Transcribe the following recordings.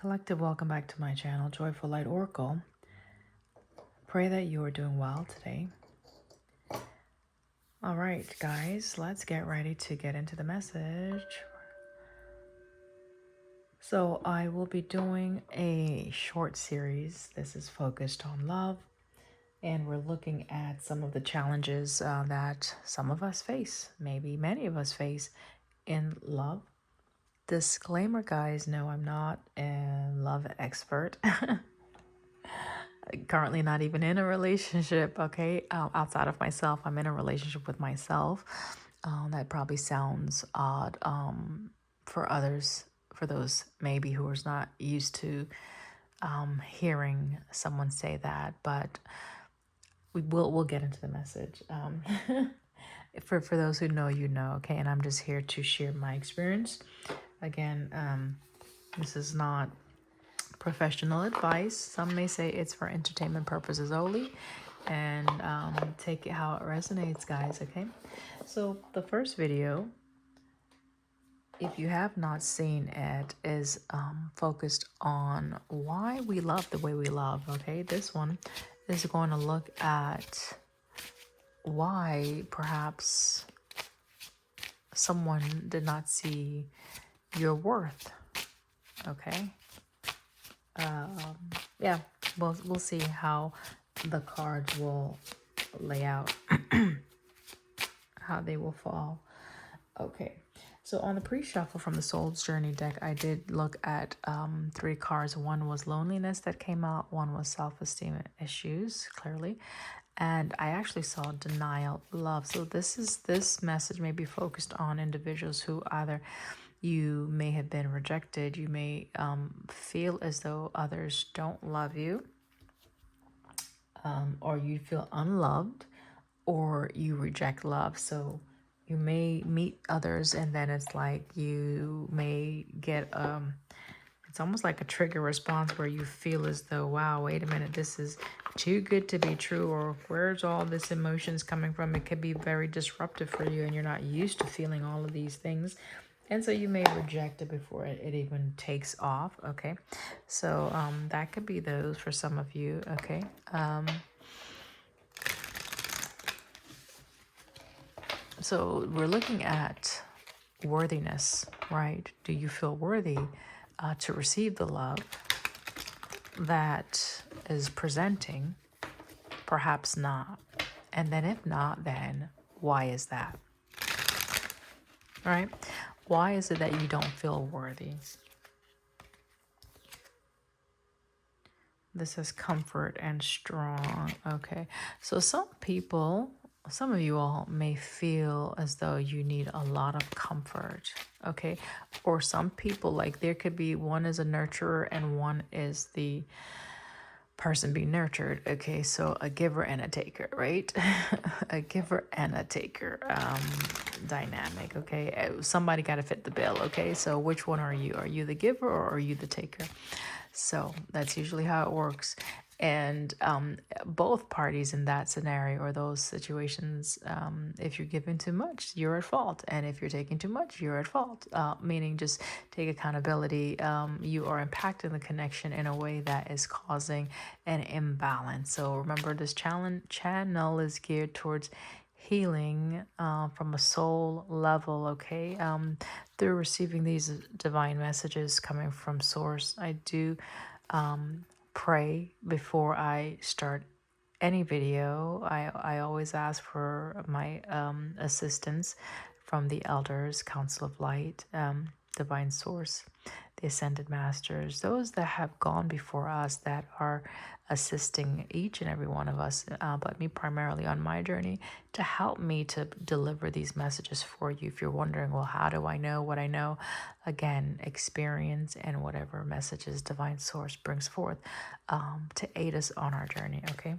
Collective, welcome back to my channel, Joyful Light Oracle. Pray that you are doing well today. All right, guys, let's get ready to get into the message. So I will be doing a short series. This is focused on love, and we're looking at some of the challenges that some of us face, maybe many of us face in love. Disclaimer, guys, no, I'm not a love expert. Currently not even in a relationship, okay? Outside of myself, I'm in a relationship with myself. That probably sounds odd for others, for those maybe who are not used to hearing someone say that, but we'll get into the message. For those who know, you know, okay? And I'm just here to share my experience. Again, this is not professional advice. Some may say it's for entertainment purposes only, and take it how it resonates, guys. Okay, so the first video, if you have not seen it, is focused on why we love the way we love. Okay, this one is going to look at why perhaps someone did not see your worth. Okay, yeah, we'll see how the cards will lay out, how they will fall. Okay, so on the pre-shuffle from the Soul's Journey deck, I did look at 3 cards. One was loneliness that came out, one was self-esteem issues, clearly, and I actually saw denial, love. So this message may be focused on individuals who either you may have been rejected, you may feel as though others don't love you, or you feel unloved, or you reject love. So you may meet others and then it's like you may get it's almost like a trigger response where you feel as though, wow, wait a minute, this is too good to be true, or where's all this emotions coming from? It could be very disruptive for you and you're not used to feeling all of these things. And so you may reject it before it even takes off, okay? So that could be those for some of you, okay? So we're looking at worthiness, right? Do you feel worthy to receive the love that is presenting? Perhaps not. And then if not, then why is that? All right? Why is it that you don't feel worthy? This is comfort and strong. Okay. So some people, some of you all may feel as though you need a lot of comfort. Okay. Or some people, like there could be one is a nurturer and one is the person being nurtured. Okay. So a giver and a taker, right? A giver and a taker dynamic. Okay. Somebody got to fit the bill. Okay. So which one are you? Are you the giver or are you the taker? So that's usually how it works. And both parties in that scenario or those situations, if you're giving too much, you're at fault. And if you're taking too much, you're at fault. Meaning just take accountability. You are impacting the connection in a way that is causing an imbalance. So remember, this channel is geared towards healing from a soul level, okay? Through receiving these divine messages coming from source, I do pray before I start any video. I always ask for my assistance from the elders, Council of Light, divine source, the ascended masters, those that have gone before us that are assisting each and every one of us, but me primarily on my journey, to help me to deliver these messages for you. If you're wondering, well, how do I know what I know? Again, experience and whatever messages divine source brings forth to aid us on our journey, okay?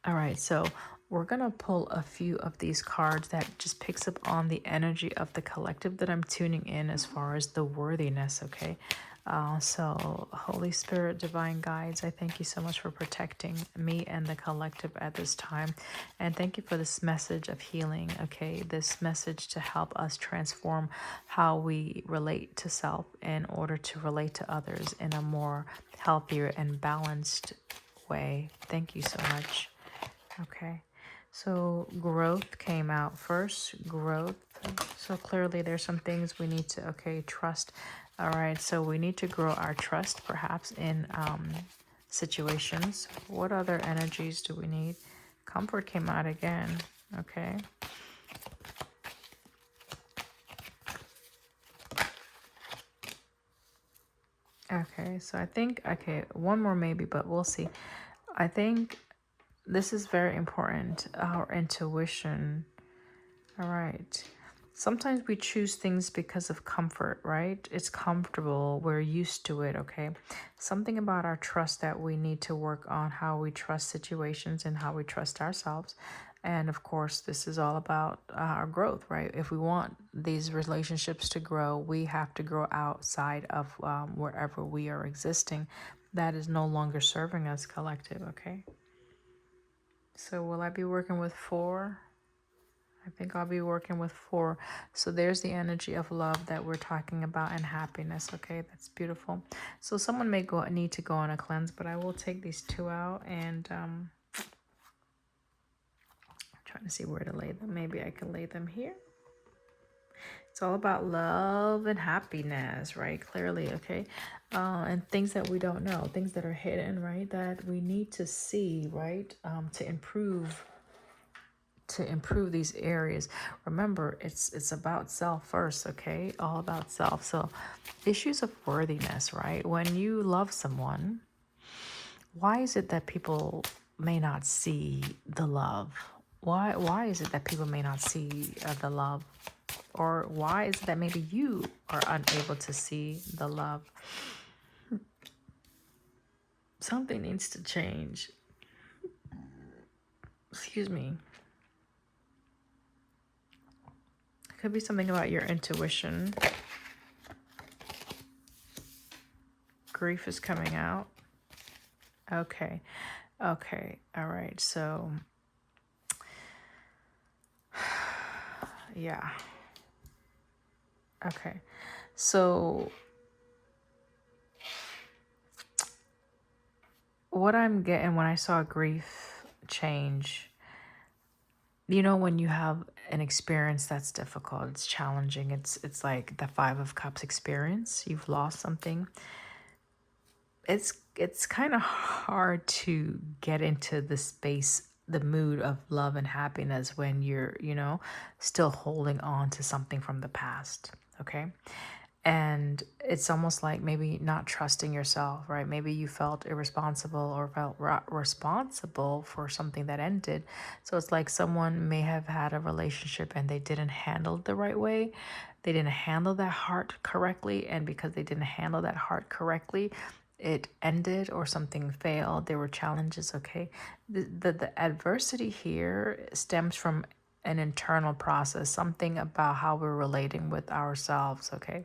All right, so we're going to pull a few of these cards that just picks up on the energy of the collective that I'm tuning in as far as the worthiness, okay? So, Holy Spirit, divine guides, I thank you so much for protecting me and the collective at this time. And thank you for this message of healing, okay? This message to help us transform how we relate to self in order to relate to others in a more healthier and balanced way. Thank you so much. Okay. So growth came out first. Growth. So clearly there's some things we need to, okay, trust. All right. So we need to grow our trust perhaps in situations. What other energies do we need? Comfort came out again. Okay. Okay. So I think, okay, one more maybe, but we'll see. I think this is very important. Our intuition. All right. Sometimes we choose things because of comfort, right? It's comfortable. We're used to it, okay? Something about our trust that we need to work on, how we trust situations and how we trust ourselves. And of course, this is all about our growth, right? If we want these relationships to grow, we have to grow outside of wherever we are existing. That is no longer serving us, collective, okay? So will I be working with 4? I think I'll be working with 4. So there's the energy of love that we're talking about and happiness. Okay, that's beautiful. So someone may need to go on a cleanse, but I will take these 2 out and I'm trying to see where to lay them. Maybe I can lay them here. It's all about love and happiness, right? Clearly, okay? And things that we don't know, things that are hidden, right? That we need to see, right? To improve these areas. Remember, it's about self first, okay? All about self. So issues of worthiness, right? When you love someone, why is it that people may not see the love? Why is it that people may not see the love? Or why is it that maybe you are unable to see the love? Something needs to change. Excuse me. It could be something about your intuition. Grief is coming out. Okay. Okay. All right. So, yeah. Okay. So, what I'm getting when I saw grief change, you know, when you have an experience that's difficult, it's challenging, it's like the 5 of Cups experience, you've lost something. It's kind of hard to get into the space, the mood of love and happiness when you're, you know, still holding on to something from the past, okay? And it's almost like maybe not trusting yourself, right? Maybe you felt irresponsible or felt responsible for something that ended. So it's like someone may have had a relationship and they didn't handle it the right way. They didn't handle that heart correctly. And because they didn't handle that heart correctly, it ended or something failed. There were challenges, okay? The adversity here stems from an internal process, something about how we're relating with ourselves, okay?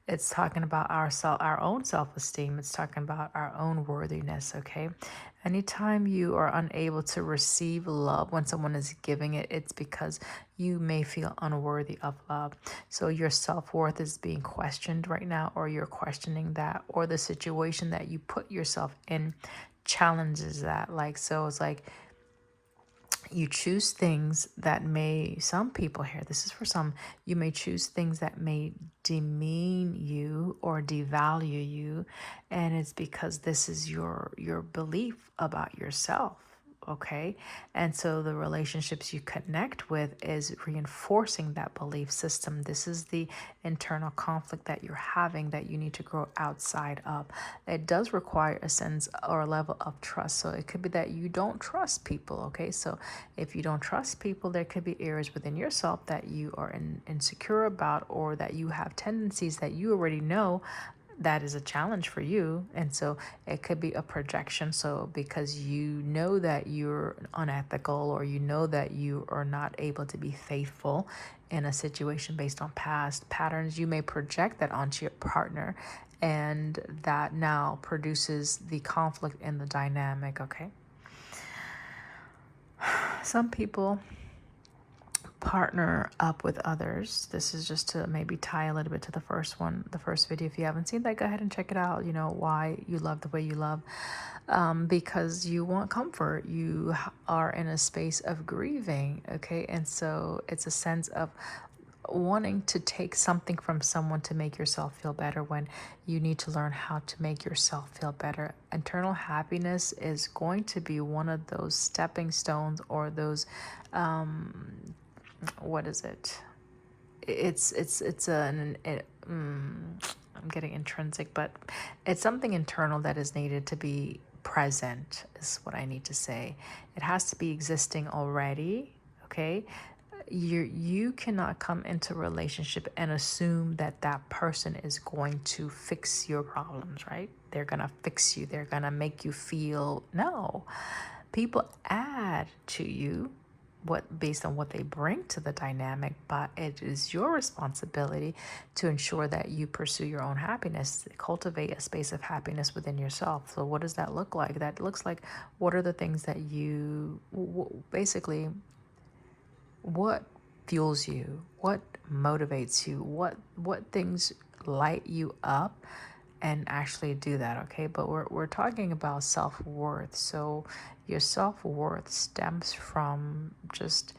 It's talking about our own self-esteem. It's talking about our own worthiness, okay? Anytime you are unable to receive love when someone is giving it, it's because you may feel unworthy of love. So your self-worth is being questioned right now, or you're questioning that, or the situation that you put yourself in challenges that. Like, so it's like you choose things that may, some people here, this is for some, you may choose things that may demean you or devalue you, and it's because this is your belief about yourself, okay? And so the relationships you connect with is reinforcing that belief system. This is the internal conflict that you're having that you need to grow outside of. It does require a sense or a level of trust. So it could be that you don't trust people, okay? So if you don't trust people, there could be areas within yourself that you are insecure about, or that you have tendencies that you already know that is a challenge for you. And so it could be a projection. So because you know that you're unethical, or you know that you are not able to be faithful in a situation based on past patterns, you may project that onto your partner. and that now produces the conflict in the dynamic, okay? Some people partner up with others. This is just to maybe tie a little bit to the first one, the first video. If you haven't seen that, go ahead and check it out. You know, why you love the way you love. Because you want comfort. You are in a space of grieving, okay? And so it's a sense of wanting to take something from someone to make yourself feel better when you need to learn how to make yourself feel better. Internal happiness is going to be one of those stepping stones, or those what is it? I'm getting intrinsic, but it's something internal that is needed to be present, is what I need to say. It has to be existing already, okay? You cannot come into a relationship and assume that that person is going to fix your problems, right? They're gonna fix you. They're gonna make you feel, no. People add to you based on what they bring to the dynamic, but it is your responsibility to ensure that you pursue your own happiness, cultivate a space of happiness within yourself. So what does that look like? That looks like, what are the things that you basically, what fuels you, what motivates you, what things light you up, and actually do that, okay? But we're talking about self-worth. So your self-worth stems from just,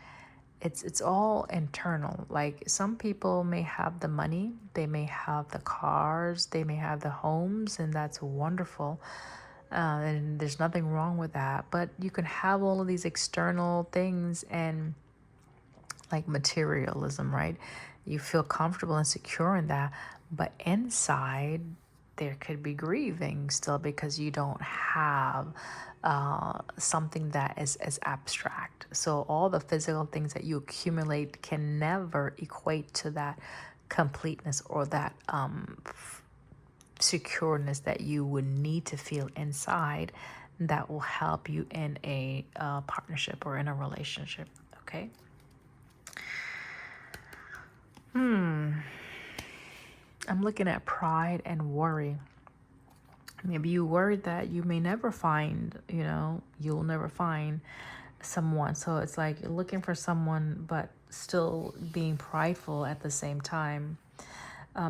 it's all internal. Like, some people may have the money, they may have the cars, they may have the homes, and that's wonderful. And there's nothing wrong with that. But you can have all of these external things, and like materialism, right? You feel comfortable and secure in that, but inside there could be grieving still, because you don't have something that is as abstract. So all the physical things that you accumulate can never equate to that completeness, or that secureness that you would need to feel inside, that will help you in a partnership or in a relationship, okay? I'm looking at pride and worry. Maybe you worried that you may never find, you'll never find someone. So it's like you're looking for someone, but still being prideful at the same time.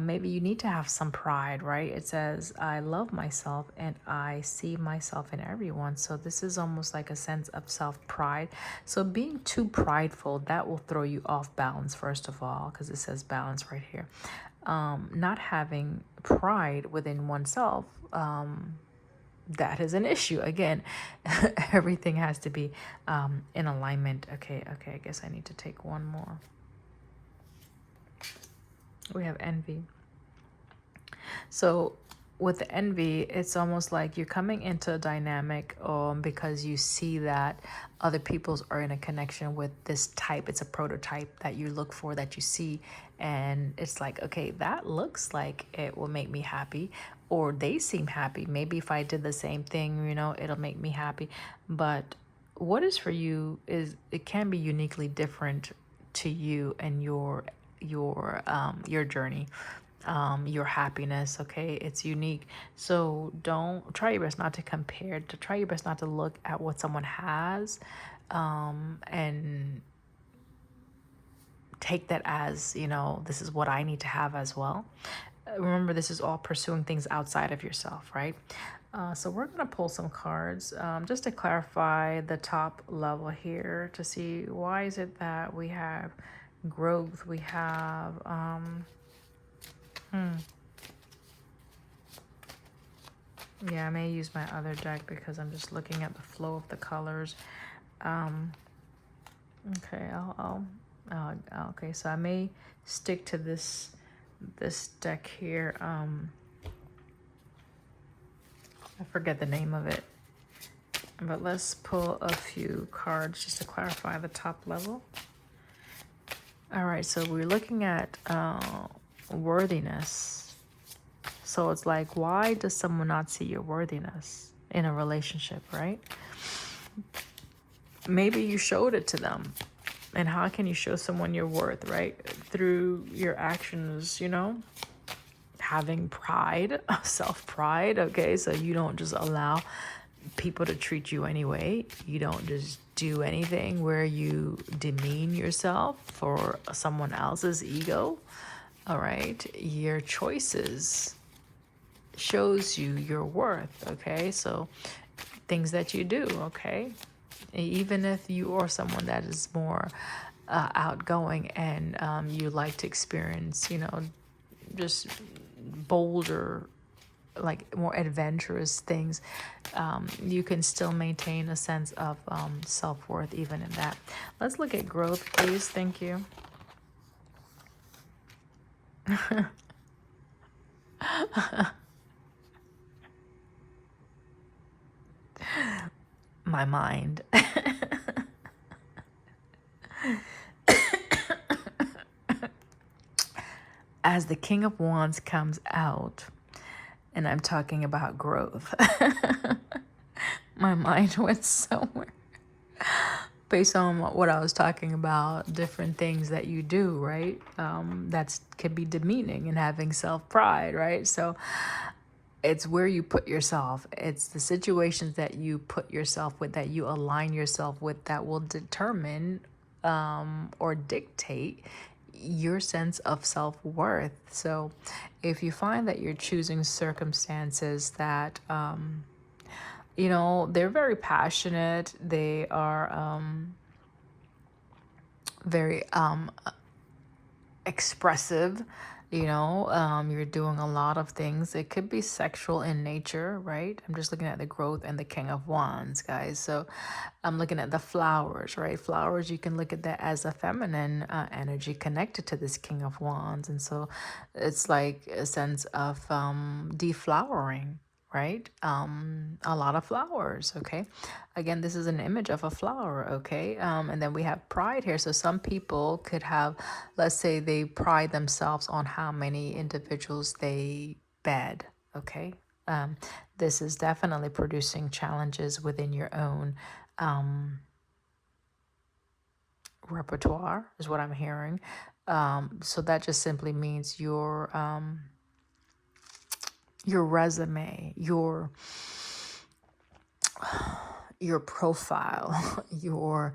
Maybe you need to have some pride, right? It says, I love myself and I see myself in everyone. So this is almost like a sense of self-pride. So being too prideful, that will throw you off balance, first of all, because it says balance right here. Not having pride within oneself, that is an issue. Again, everything has to be in alignment. Okay, I guess I need to take one more. We have envy. So with the envy, it's almost like you're coming into a dynamic because you see that other people's are in a connection with this type. It's a prototype that you look for, that you see, and it's like, okay, that looks like it will make me happy, or they seem happy. Maybe if I did the same thing, it'll make me happy. But what is for you is, it can be uniquely different to you and your journey, your happiness, okay? It's unique. So don't try your best not to compare, to try your best not to look at what someone has and take that as, this is what I need to have as well. Remember, this is all pursuing things outside of yourself, right? So we're going to pull some cards just to clarify the top level here, to see why is it that we have growth, we have yeah, I may use my other deck because I'm just looking at the flow of the colors. Okay, okay, so I may stick to this deck here. I forget the name of it, but let's pull a few cards just to clarify the top level. All right, so we're looking at worthiness. So it's like, why does someone not see your worthiness in a relationship, right? Maybe you showed it to them. And how can you show someone your worth, right? Through your actions, having pride, self-pride, okay? So you don't just allow people to treat you anyway. You don't just do anything where you demean yourself for someone else's ego. All right, your choices shows you your worth. Okay, so things that you do. Okay, even if you are someone that is more outgoing and you like to experience, just bolder, like more adventurous things, you can still maintain a sense of self-worth even in that. Let's look at growth, please. Thank you. My mind. As the King of Wands comes out, and I'm talking about growth, my mind went somewhere based on what I was talking about, different things that you do, right? That can be demeaning and having self-pride, right? So it's where you put yourself. It's the situations that you put yourself with, that you align yourself with, that will determine or dictate your sense of self-worth. So if you find that you're choosing circumstances that they're very passionate, they are very expressive, you're doing a lot of things. It could be sexual in nature, right? I'm just looking at the growth and the King of Wands, guys. So I'm looking at the flowers, right? Flowers, you can look at that as a feminine energy connected to this King of Wands. And so it's like a sense of deflowering, right? A lot of flowers, okay? Again, this is an image of a flower, okay? And then we have pride here. So some people could have, let's say they pride themselves on how many individuals they bed, okay? This is definitely producing challenges within your own repertoire, is what I'm hearing. So that just simply means your resume, your profile, your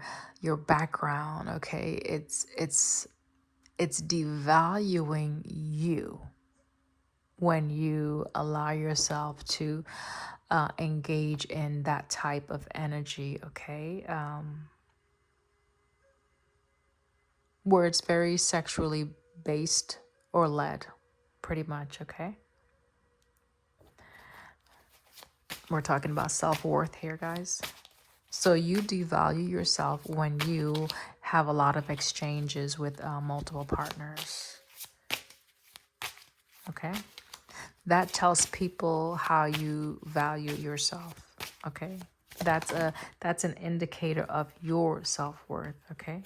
background, okay? It's devaluing you when you allow yourself to engage in that type of energy, okay? Where it's very sexually based or led, pretty much, okay? We're talking about self-worth here, guys. So you devalue yourself when you have a lot of exchanges with multiple partners. Okay? That tells people how you value yourself. Okay? That's an indicator of your self-worth. Okay?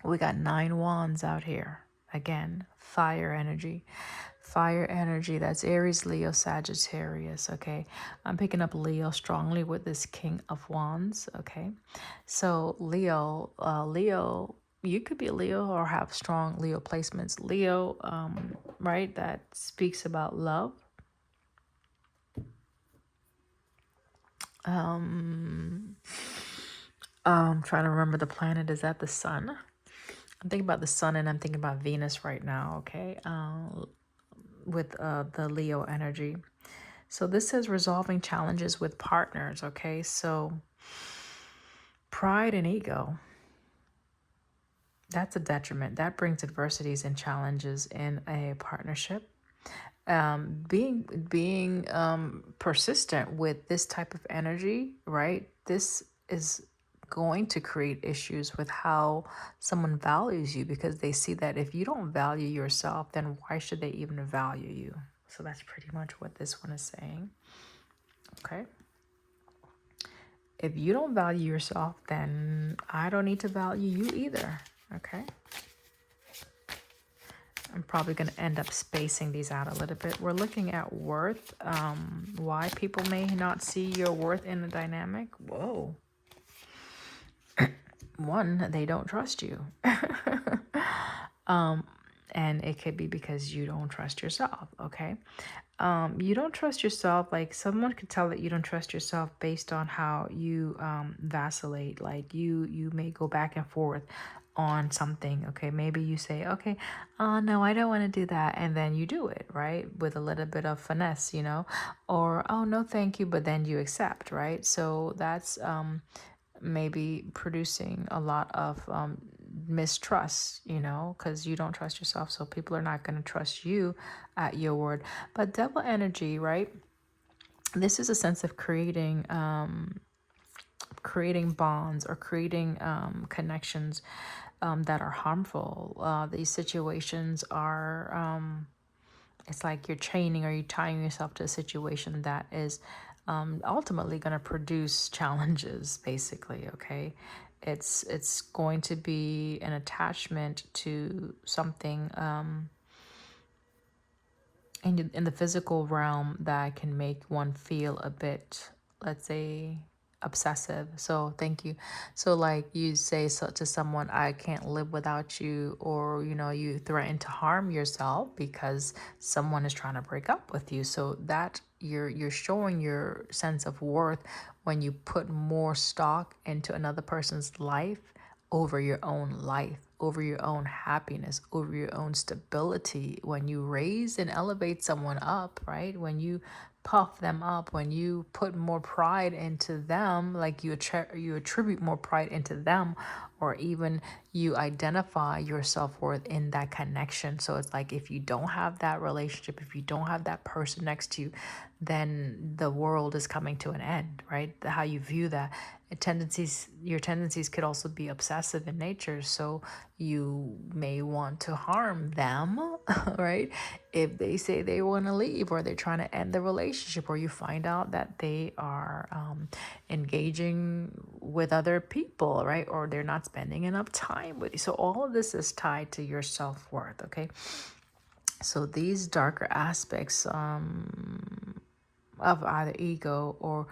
We got 9 wands out here. Again, fire energy. Fire energy, that's Aries, Leo, Sagittarius, okay? I'm picking up Leo strongly with this King of Wands, okay? So Leo, you could be a Leo or have strong Leo placements. Leo, right, that speaks about love. I'm trying to remember the planet. Is that the sun? I'm thinking about the sun and I'm thinking about Venus right now, okay? With the Leo energy. So this says resolving challenges with partners, okay? So pride and ego, that's a detriment. That brings adversities and challenges in a partnership. Being persistent with this type of energy, right? This is going to create issues with how someone values you, because they see that if you don't value yourself, then why should they even value you? So that's pretty much what this one is saying. Okay. If you don't value yourself, then I don't need to value you either. Okay. I'm probably going to end up spacing these out a little bit. We're looking at worth. Why people may not see your worth in the dynamic. Whoa. One, they don't trust you. And it could be because you don't trust yourself, okay? You don't trust yourself. Like someone could tell that you don't trust yourself based on how you vacillate. Like you may go back and forth on something. Okay, maybe you say, okay, no, I don't want to do that, and then you do it, right, with a little bit of finesse, or oh no, thank you, but then you accept, right? So that's maybe producing a lot of mistrust, because you don't trust yourself. So people are not going to trust you at your word. But devil energy, right? This is a sense of creating bonds or creating connections that are harmful. These situations are it's like you're chaining or you're tying yourself to a situation that is ultimately going to produce challenges, basically. Okay, it's going to be an attachment to something in the physical realm that can make one feel a bit, let's say, obsessive. So thank you. So like you say so to someone, I can't live without you, or you threaten to harm yourself because someone is trying to break up with you. So that you're showing your sense of worth when you put more stock into another person's life over your own life, over your own happiness, over your own stability. When you raise and elevate someone up, right? When you puff them up, when you put more pride into them, like you attribute more pride into them, or even you identify your self-worth in that connection. So it's like if you don't have that relationship, if you don't have that person next to you, then the world is coming to an end, right? How you view that. Your tendencies could also be obsessive in nature, so you may want to harm them, right? If they say they want to leave, or they're trying to end the relationship, or you find out that they are engaging with other people, right? Or they're not spending enough time with you. So all of this is tied to your self-worth, okay? So these darker aspects of either ego or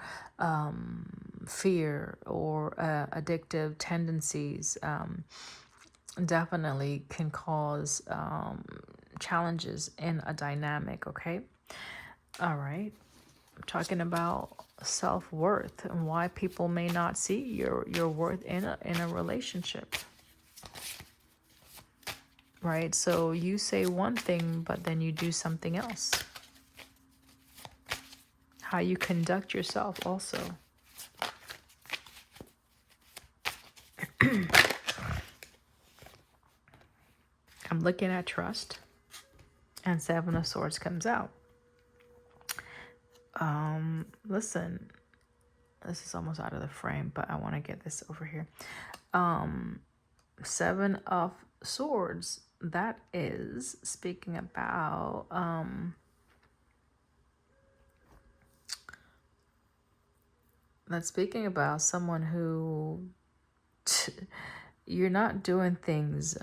fear or addictive tendencies definitely can cause challenges in a dynamic, okay? All right. I'm talking about self-worth and why people may not see your worth in a relationship. Right? So you say one thing, but then you do something else. How you conduct yourself also. I'm looking at trust, and Seven of Swords comes out. Listen, this is almost out of the frame, but I want to get this over here. Seven of Swords, that is speaking about someone who you're not doing things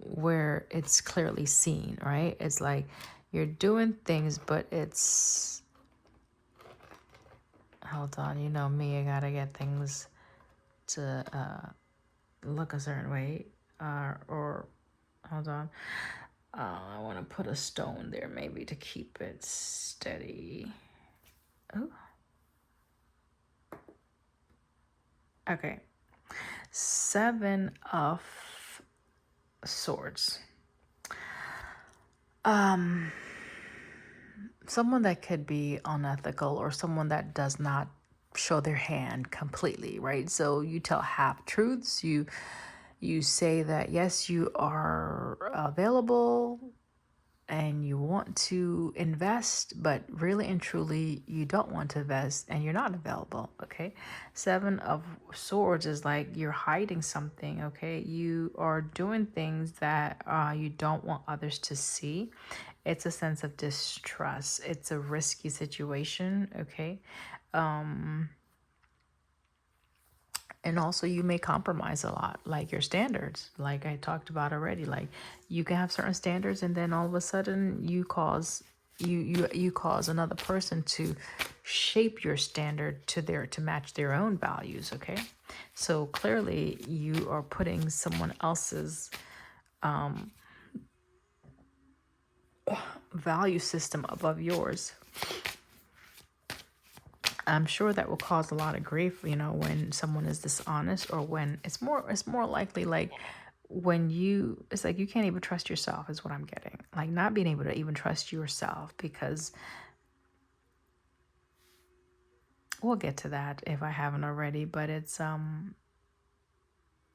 where it's clearly seen, right? It's like you're doing things, but it's, hold on, you know me, I gotta get things to look a certain way, or hold on, I want to put a stone there maybe to keep it steady. Oh, okay. Seven of Swords. Someone that could be unethical, or someone that does not show their hand completely, right? So you tell half truths. You say that yes, you are available and you want to invest, but really and truly you don't want to invest and you're not available, okay? Seven of Swords is like you're hiding something, okay? You are doing things that you don't want others to see. It's a sense of distrust. It's a risky situation, okay? And also you may compromise a lot, like your standards, like I talked about already. Like you can have certain standards, and then all of a sudden you cause another person to shape your standard to match their own values, okay? So clearly you are putting someone else's value system above yours. I'm sure that will cause a lot of grief, you know, when someone is dishonest, or when it's more likely like when it's like you can't even trust yourself is what I'm getting. Like not being able to even trust yourself, because we'll get to that if I haven't already, but it's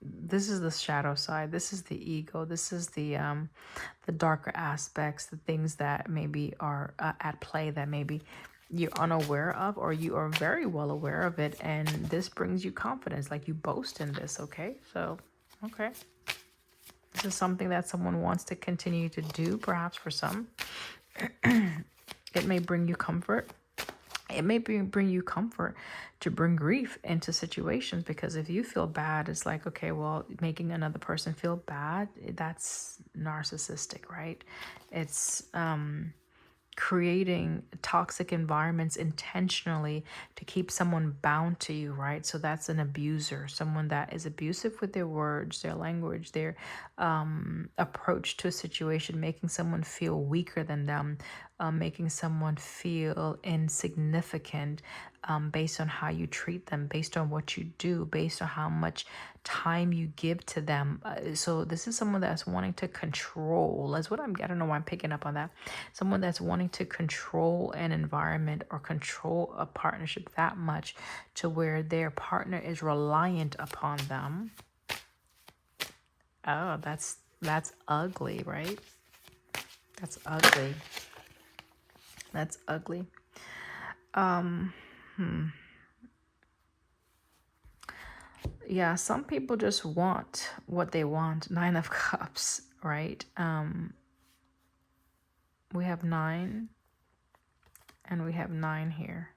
this is the shadow side. This is the ego. This is the darker aspects, the things that maybe are at play that maybe you're unaware of, or you are very well aware of it, and this brings you confidence, like you boast in this. Okay, so okay, this is something that someone wants to continue to do, perhaps for some. It may bring you comfort. It may bring you comfort to bring grief into situations, because if you feel bad, it's like, okay, well, making another person feel bad, that's narcissistic, right? It's creating toxic environments intentionally to keep someone bound to you, right? So that's an abuser, someone that is abusive with their words, their language, their approach to a situation, making someone feel weaker than them, making someone feel insignificant, based on how you treat them, based on what you do, based on how much time you give to them. So this is someone that's wanting to control. That's what I don't know why I'm picking up on that. Someone that's wanting to control an environment or control a partnership that much to where their partner is reliant upon them. Oh, that's ugly, right? That's ugly. That's ugly. Yeah, some people just want what they want. 9 of Cups, right? We have 9 and we have 9 here.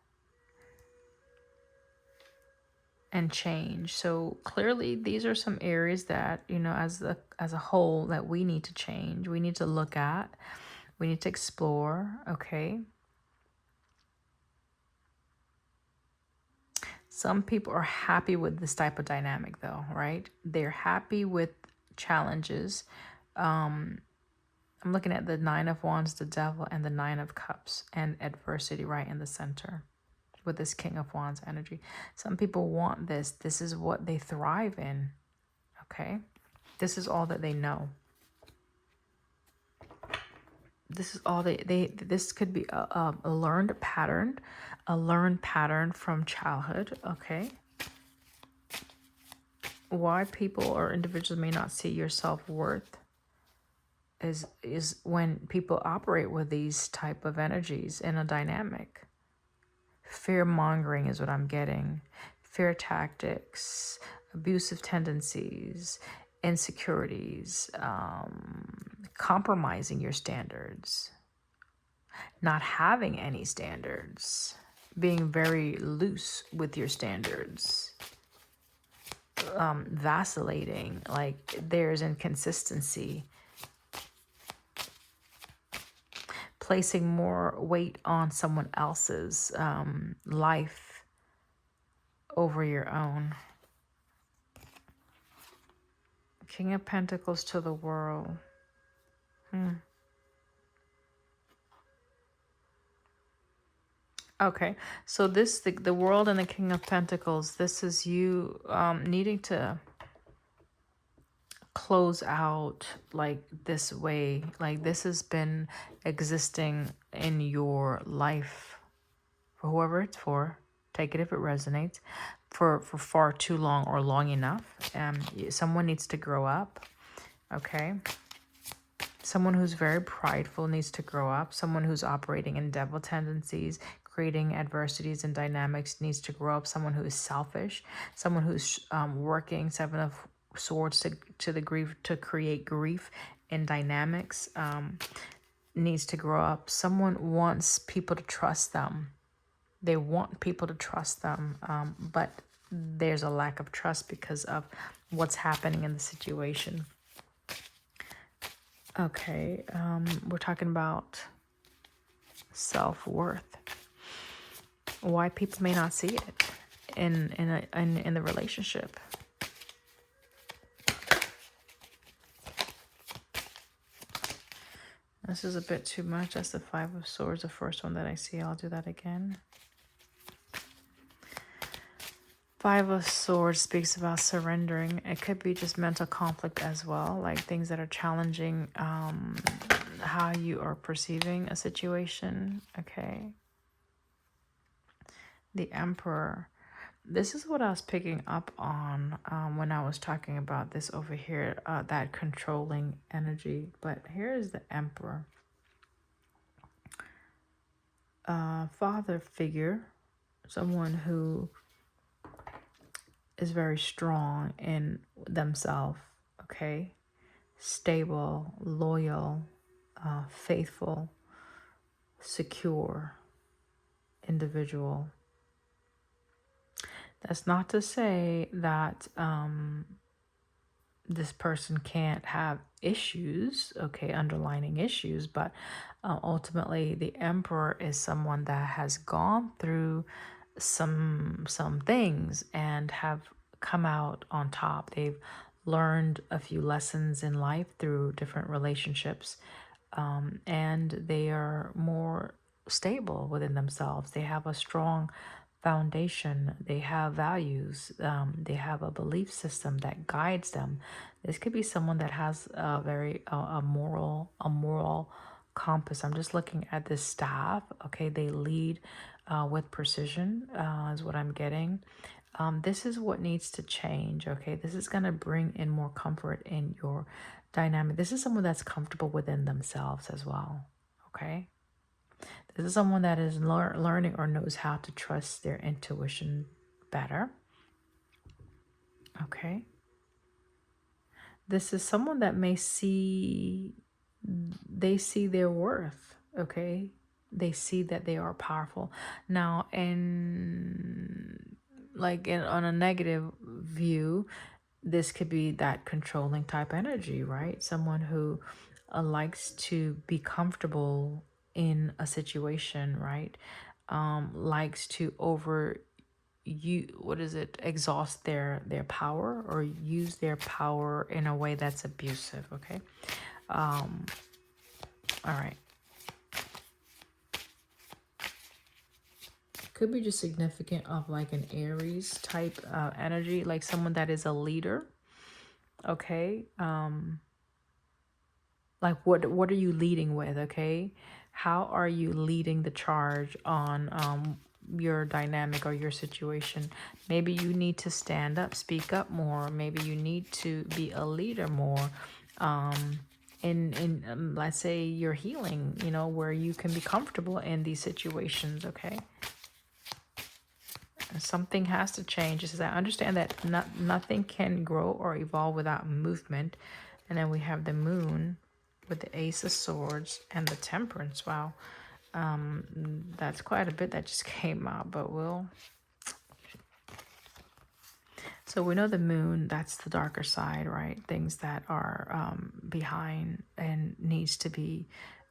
And change. So clearly these are some areas that, you know, as a whole, that we need to change. We need to look at. We need to explore, okay? Some people are happy with this type of dynamic though, right? They're happy with challenges. I'm looking at the 9 of Wands, the Devil, and the 9 of Cups, and adversity right in the center with this King of Wands energy. Some people want this. This is what they thrive in, okay? This is all that they know. This is all this could be a learned pattern, from childhood, okay? Why people or individuals may not see your self-worth is when people operate with these type of energies in a dynamic. Fear-mongering is what I'm getting. Fear tactics, abusive tendencies, insecurities, compromising your standards, not having any standards, being very loose with your standards, vacillating, like there's inconsistency, placing more weight on someone else's life over your own. King of Pentacles to the World. Okay, so this, the World and the King of Pentacles, this is you needing to close out like this way. Like this has been existing in your life, for whoever it's for. Take it if it resonates. For far too long, or long enough. Someone needs to grow up, okay? Someone who's very prideful needs to grow up. Someone who's operating in devil tendencies, creating adversities and dynamics, needs to grow up. Someone who is selfish. Someone who's working 7 of Swords to the grief, to create grief in dynamics, needs to grow up. Someone wants people to trust them. They want people to trust them, but there's a lack of trust because of what's happening in the situation. Okay, we're talking about self-worth. Why people may not see it in the relationship. This is a bit too much. That's the Five of Swords, the first one that I see. I'll do that again. Five of Swords speaks about surrendering. It could be just mental conflict as well, like things that are challenging how you are perceiving a situation. Okay. The Emperor. This is what I was picking up on when I was talking about this over here, that controlling energy. But here is the Emperor. Father figure, someone who is very strong in themselves, okay? Stable, loyal, faithful, secure individual. That's not to say that this person can't have issues, okay, underlining issues, but ultimately the Emperor is someone that has gone through some things and have come out on top. They've learned a few lessons in life through different relationships, and they are more stable within themselves. They have a strong foundation. They have values. They have a belief system that guides them. This could be someone that has a very a moral compass. I'm just looking at this staff. Okay, they lead with precision, is what I'm getting. This is what needs to change. Okay, this is going to bring in more comfort in your dynamic. This is someone that's comfortable within themselves as well. Okay. This is someone that is learning or knows how to trust their intuition better. Okay. This is someone that may see, they see their worth. Okay. They see that they are powerful. Now, on a negative view, this could be that controlling type energy, right? Someone who likes to be comfortable in a situation, right? Likes to exhaust their power or use their power in a way that's abusive. Okay. All right. Could be just significant of like an Aries type energy, like someone that is a leader. Okay. Like what are you leading with? Okay. How are you leading the charge on your dynamic or your situation? Maybe you need to stand up, speak up more. Maybe you need to be a leader more. In let's say you're healing, where you can be comfortable in these situations. Okay. Something has to change. It says, I understand that nothing can grow or evolve without movement. And then we have the Moon with the Ace of Swords and the Temperance. Wow. That's quite a bit that just came out, but so we know the Moon, that's the darker side, right? Things that are behind and needs to be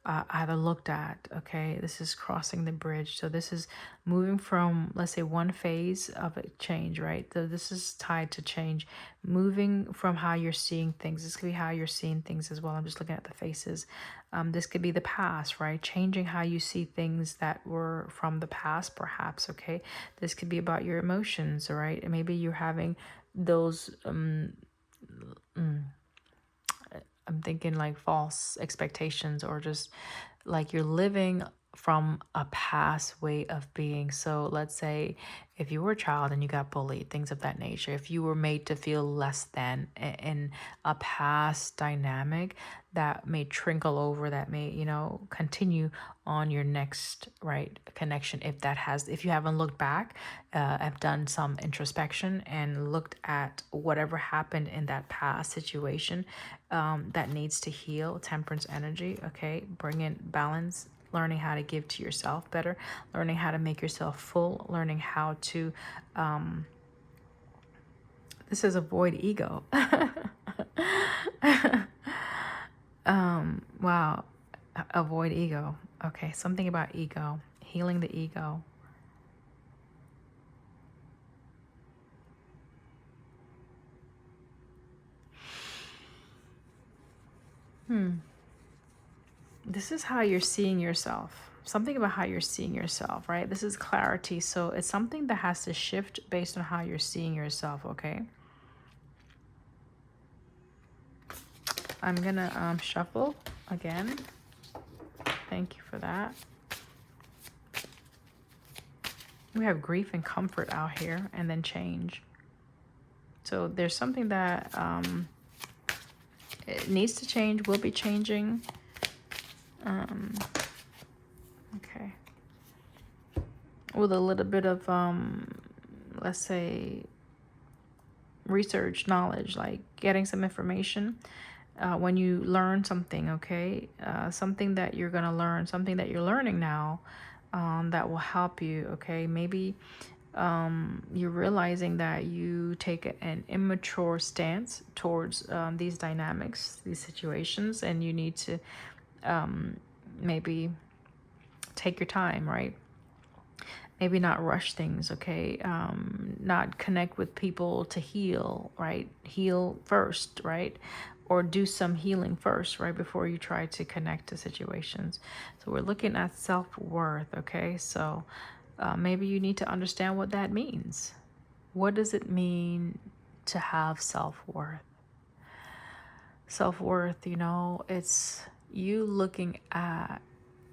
either looked at. Okay, this is crossing the bridge. So this is moving from, let's say, one phase of a change, right? So this is tied to change, moving from how you're seeing things. This could be how you're seeing things as well. I'm just looking at the faces. This could be the past, right? Changing how you see things that were from the past, perhaps. Okay, this could be about your emotions, right? And maybe you're having those I'm thinking like false expectations, or just like you're living from a past way of being. So let's say if you were a child and you got bullied, things of that nature, if you were made to feel less than in a past dynamic, that may trickle over, that may, continue on your next right connection. If you haven't looked back, have done some introspection and looked at whatever happened in that past situation, that needs to heal. Temperance energy. Okay, bring in balance, learning how to give to yourself better, learning how to make yourself full, learning how to this is avoid ego. Wow. Avoid ego. Okay, something about ego, healing the ego. This is how you're seeing yourself. Something about how you're seeing yourself, right? This is clarity. So it's something that has to shift based on how you're seeing yourself, okay? I'm gonna shuffle again. Thank you for that. We have grief and comfort out here, and then change. So there's something that it needs to change, will be changing. Okay. With a little bit of, let's say, research, knowledge, like getting some information. When you learn something, okay, something that you're going to learn, something that you're learning now, that will help you, okay? Maybe you're realizing that you take an immature stance towards these dynamics, these situations, and you need to maybe take your time, right? Maybe not rush things, okay? Not connect with people to heal, right? Heal first, right? Or do some healing first, right? Before you try to connect to situations. So we're looking at self-worth, okay? So maybe you need to understand what that means. What does it mean to have self-worth? Self-worth, you know, it's you looking at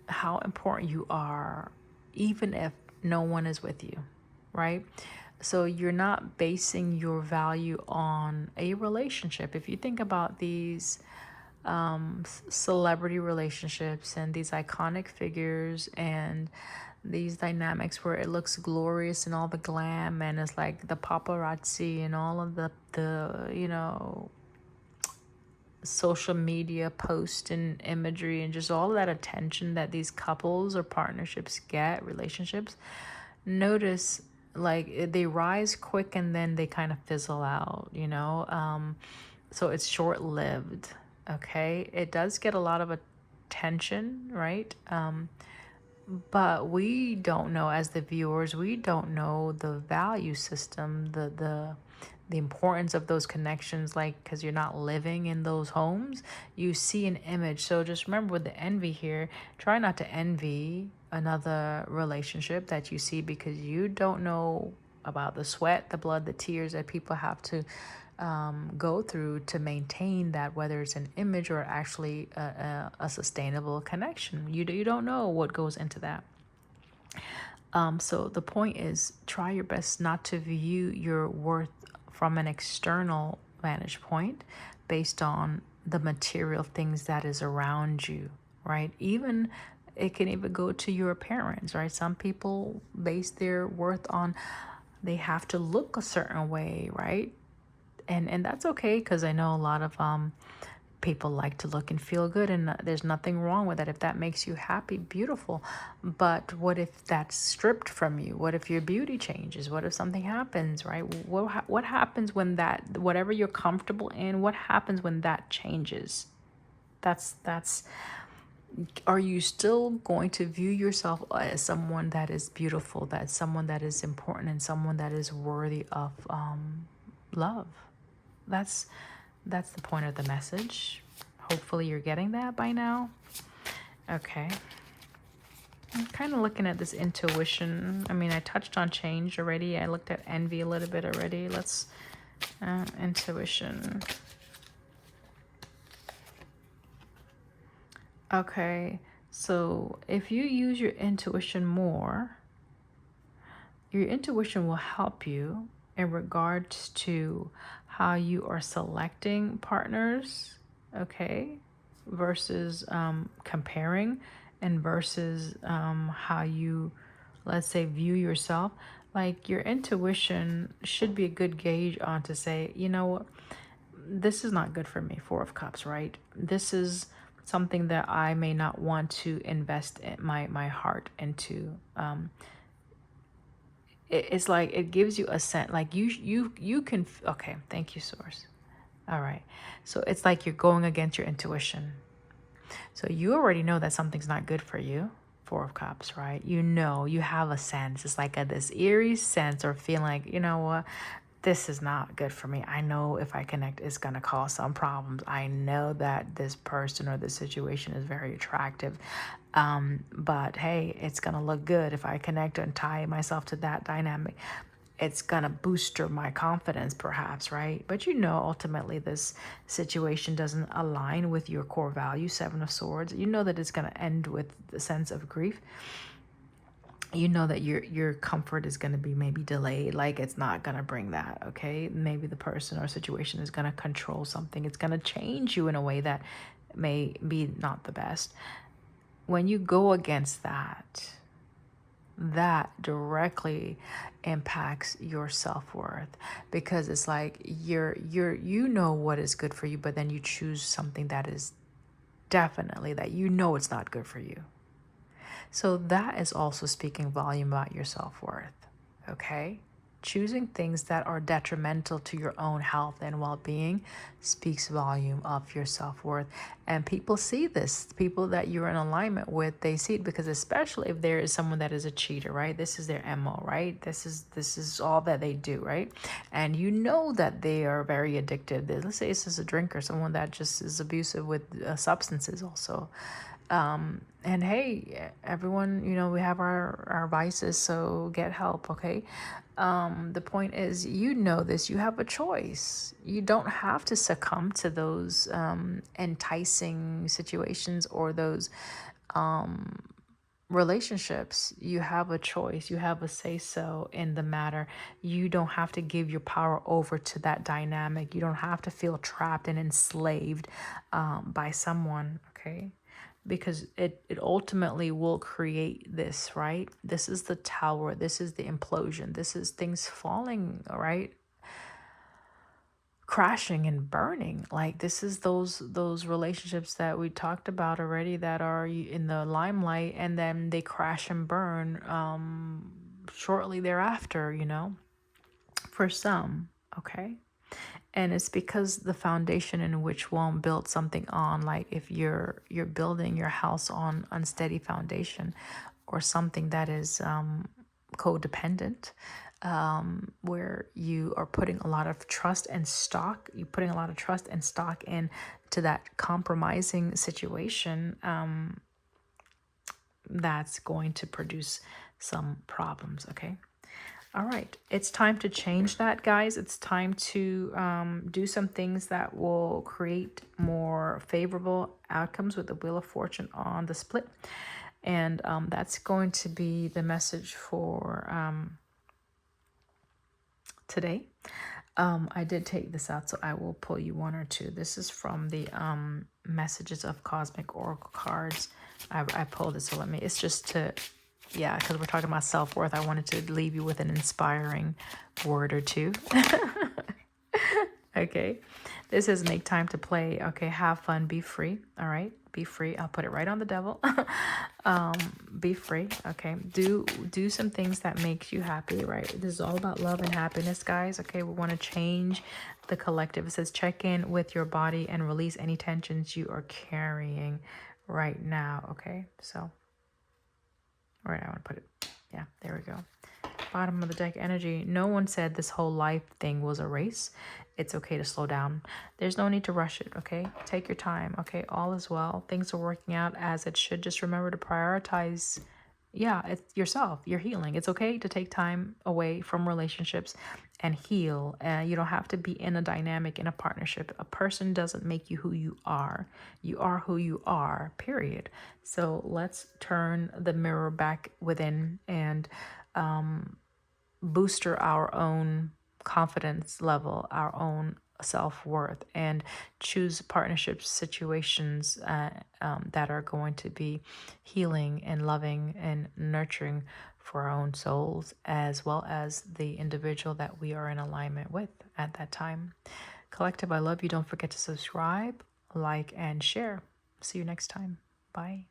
how important you are, even if no one is with you, right? So you're not basing your value on a relationship. If you think about these celebrity relationships and these iconic figures and these dynamics where it looks glorious and all the glam, and it's like the paparazzi and all of the you know, social media post and imagery and just all of that attention that these couples or partnerships get, relationships, notice like they rise quick and then they kind of fizzle out, you know. So it's short-lived, okay? It does get a lot of attention, right? But we don't know, as the viewers, we don't know the value system, the importance of those connections, like, because you're not living in those homes. You see an image. So just remember, with the envy here, try not to envy another relationship that you see, because you don't know about the sweat, the blood, the tears that people have to go through to maintain that, whether it's an image or actually a sustainable connection. You don't know what goes into that. So the point is, try your best not to view your worth from an external vantage point based on the material things that is around you, right? Even it can even go to your appearance, right? Some people base their worth on they have to look a certain way, right? And that's okay, because I know a lot of people like to look and feel good, and there's nothing wrong with that. If that makes you happy, beautiful. But what if that's stripped from you? What if your beauty changes? What if something happens, right? What happens when that, whatever you're comfortable in, what happens when that changes? That's are you still going to view yourself as someone that is beautiful, that someone that is important, and someone that is worthy of love? That's the point of the message. Hopefully you're getting that by now. Okay. I'm kind of looking at this intuition. I mean, I touched on change already. I looked at envy a little bit already. Let's intuition. Okay. So if you use your intuition more, your intuition will help you in regards to how you are selecting partners, okay, versus comparing, and versus how you, let's say, view yourself. Like, your intuition should be a good gauge on to say, you know what, this is not good for me. Four of Cups, right? This is something that I may not want to invest my heart into. It's like it gives you a sense, like you can, okay, thank you, source. All right, so it's like you're going against your intuition. So you already know that something's not good for you. Four of Cups, right? You know, you have a sense. It's like this eerie sense or feeling like, you know what, this is not good for me. I know if I connect, it's going to cause some problems. I know that this person or this situation is very attractive. But hey, it's going to look good if I connect and tie myself to that dynamic. It's going to boost my confidence, perhaps, right? But ultimately, this situation doesn't align with your core value, Seven of Swords. You know that it's going to end with the sense of grief. You know that your comfort is going to be maybe delayed, like it's not going to bring that. Okay, maybe the person or situation is going to control something. It's going to change you in a way that may be not the best. When you go against that, that directly impacts your self-worth, because it's like you know what is good for you, but then you choose something that is definitely that it's not good for you. So that is also speaking volume about your self-worth, okay? Choosing things that are detrimental to your own health and well-being speaks volume of your self-worth. And people see this. People that you're in alignment with, they see it, because especially if there is someone that is a cheater, right? This is their MO, right? This is all that they do, right? And you know that they are very addicted. Let's say this is a drinker, someone that just is abusive with substances also. And hey, everyone, we have our vices, so get help, okay? The point is, this, you have a choice. You don't have to succumb to those enticing situations or those relationships. You have a choice. You have a say-so in the matter. You don't have to give your power over to that dynamic. You don't have to feel trapped and enslaved by someone, okay? Because it ultimately will create this, right? This is the tower. This is the implosion. This is things falling, right? Crashing and burning. Like, this is those relationships that we talked about already that are in the limelight, and then they crash and burn shortly thereafter, for some, okay? And it's because the foundation in which one built something on, like if you're building your house on unsteady foundation, or something that is codependent, where you are putting a lot of trust and stock, you're putting a lot of trust and stock into that compromising situation, that's going to produce some problems, okay? All right, it's time to change that, guys. It's time to do some things that will create more favorable outcomes with the Wheel of Fortune on the split. And that's going to be the message for today. I did take this out, so I will pull you one or two. This is from the Messages of Cosmic Oracle cards. I pulled it, so it's just to... Yeah, because we're talking about self-worth, I wanted to leave you with an inspiring word or two. Okay. This is make time to play. Okay, have fun, be free. All right, be free. I'll put it right on the devil. Be free. Okay, do some things that makes you happy, right? This is all about love and happiness, guys. Okay, we want to change the collective. It says check in with your body and release any tensions you are carrying right now. Okay, so... Right, I want to put it. Yeah, there we go. Bottom of the deck energy. No one said this whole life thing was a race. It's okay to slow down. There's no need to rush it, okay? Take your time, okay? All is well. Things are working out as it should. Just remember to prioritize, it's yourself, your healing. It's okay to take time away from relationships and heal. You don't have to be in a dynamic, in a partnership. A person doesn't make you who you are. You are who you are, period. So let's turn the mirror back within and booster our own confidence level, our own self-worth, and choose partnerships, situations that are going to be healing and loving and nurturing for our own souls, as well as the individual that we are in alignment with at that time. Collective, I love you. Don't forget to subscribe, like, and share. See you next time. Bye.